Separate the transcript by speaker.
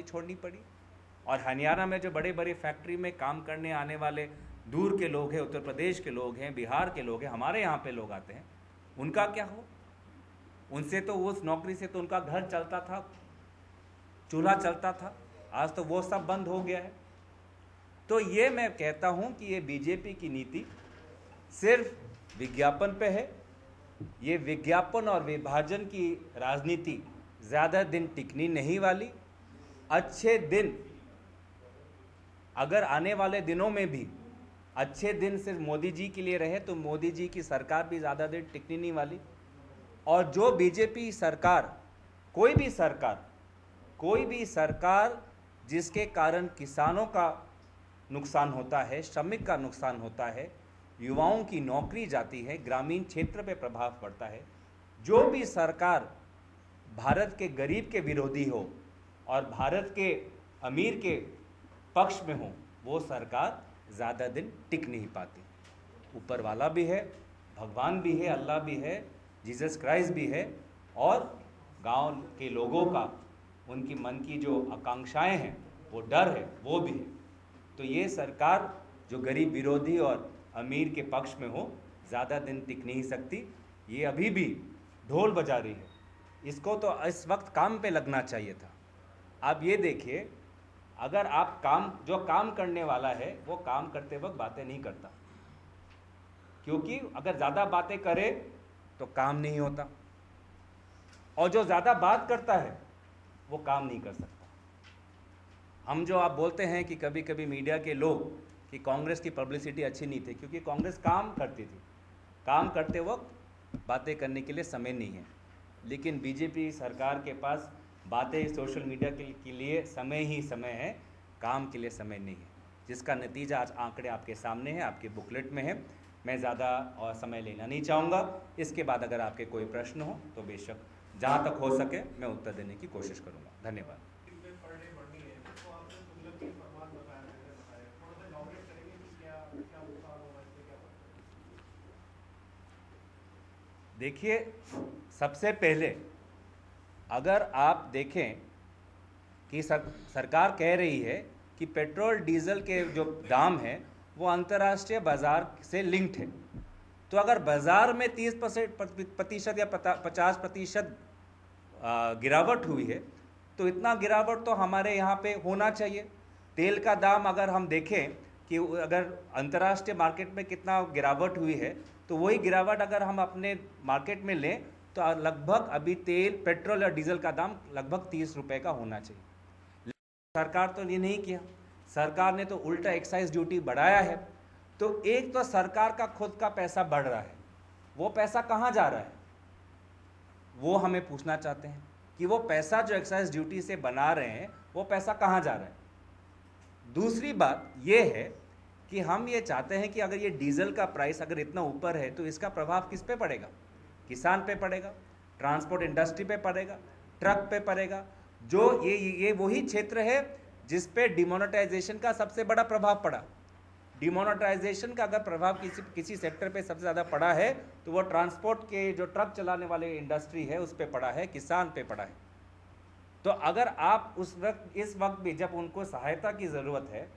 Speaker 1: छोड़नी पड़ी। और हरियाणा में जो बड़े बड़े फैक्ट्री में काम करने आने वाले दूर के लोग हैं, उत्तर प्रदेश के लोग हैं, बिहार के लोग हैं, हमारे यहाँ पे लोग आते हैं, उनका क्या हो? उनसे तो उस नौकरी से तो उनका घर चलता था, चूल्हा चलता था, आज तो वो सब बंद हो गया है। तो ये मैं कहता हूँ कि ये बीजेपी की नीति सिर्फ विज्ञापन पे है। ये विज्ञापन और विभाजन की राजनीति ज़्यादा दिन टिकनी नहीं वाली। अच्छे दिन, अगर आने वाले दिनों में भी अच्छे दिन सिर्फ मोदी जी के लिए रहे तो मोदी जी की सरकार भी ज़्यादा दिन टिकनी नहीं वाली। और जो बीजेपी सरकार, कोई भी सरकार जिसके कारण किसानों का नुकसान होता है, श्रमिक का नुकसान होता है, युवाओं की नौकरी जाती है, ग्रामीण क्षेत्र पे प्रभाव पड़ता है, जो भी सरकार भारत के गरीब के विरोधी हो और भारत के अमीर के पक्ष में हो, वो सरकार ज़्यादा दिन टिक नहीं पाती। ऊपर वाला भी है, भगवान भी है, अल्लाह भी है, जीसस क्राइस्ट भी है, और गांव के लोगों का, उनकी मन की जो आकांक्षाएं हैं, वो डर है, वो भी है। तो ये सरकार जो गरीब विरोधी और अमीर के पक्ष में हो, ज़्यादा दिन टिक नहीं सकती। ये अभी भी ढोल बजा रही है, इसको तो इस वक्त काम पे लगना चाहिए था। आप ये देखिए, अगर आप जो काम करने वाला है वो काम करते वक्त बातें नहीं करता, क्योंकि अगर ज़्यादा बातें करे तो काम नहीं होता, और जो ज़्यादा बात करता है वो काम नहीं कर सकता। हम जो आप बोलते हैं कि कभी कभी मीडिया के लोग कि कांग्रेस की पब्लिसिटी अच्छी नहीं थी, क्योंकि कांग्रेस काम करती थी, काम करते वक्त बातें करने के लिए समय नहीं है। लेकिन बीजेपी सरकार के पास बातें सोशल मीडिया के लिए समय ही समय है, काम के लिए समय नहीं है, जिसका नतीजा आज आंकड़े आपके सामने है, आपके बुकलेट में है। मैं ज़्यादा और समय लेना नहीं चाहूँगा। इसके बाद अगर आपके कोई प्रश्न हो तो बेशक जहाँ तक हो सके मैं उत्तर देने की कोशिश करूँगा। धन्यवाद। देखिए, सबसे पहले अगर आप देखें कि सरकार कह रही है कि पेट्रोल डीजल के जो दाम है वो अंतर्राष्ट्रीय बाज़ार से लिंक्ड है, तो अगर बाज़ार में 30% या 50% गिरावट हुई है तो इतना गिरावट तो हमारे यहाँ पे होना चाहिए। तेल का दाम अगर हम देखें कि अगर अंतर्राष्ट्रीय मार्केट में कितना गिरावट हुई है, तो वही गिरावट अगर हम अपने मार्केट में लें तो लगभग अभी तेल, पेट्रोल और डीजल का दाम लगभग 30 रुपये का होना चाहिए। लेकिन सरकार तो ये नहीं किया, सरकार ने तो उल्टा एक्साइज ड्यूटी बढ़ाया है। तो एक तो सरकार का खुद का पैसा बढ़ रहा है, वो पैसा कहाँ जा रहा है वो हमें पूछना चाहते हैं कि वो पैसा जो एक्साइज ड्यूटी से बना रहे हैं वो पैसा कहाँ जा रहा है। दूसरी बात ये है कि हम ये चाहते हैं कि अगर ये डीजल का प्राइस अगर इतना ऊपर है तो इसका प्रभाव किस पे पड़ेगा? किसान पे पड़ेगा, ट्रांसपोर्ट इंडस्ट्री पे पड़ेगा, ट्रक पे पड़ेगा। जो ये वही क्षेत्र है जिस पे डिमोनेटाइजेशन का सबसे बड़ा प्रभाव पड़ा। डिमोनेटाइजेशन का अगर प्रभाव किसी सेक्टर पे सबसे ज़्यादा पड़ा है तो वो ट्रांसपोर्ट के जो ट्रक चलाने वाले इंडस्ट्री है उस पे पड़ा है, किसान पे पड़ा है। तो अगर आप इस वक्त भी जब उनको सहायता की ज़रूरत है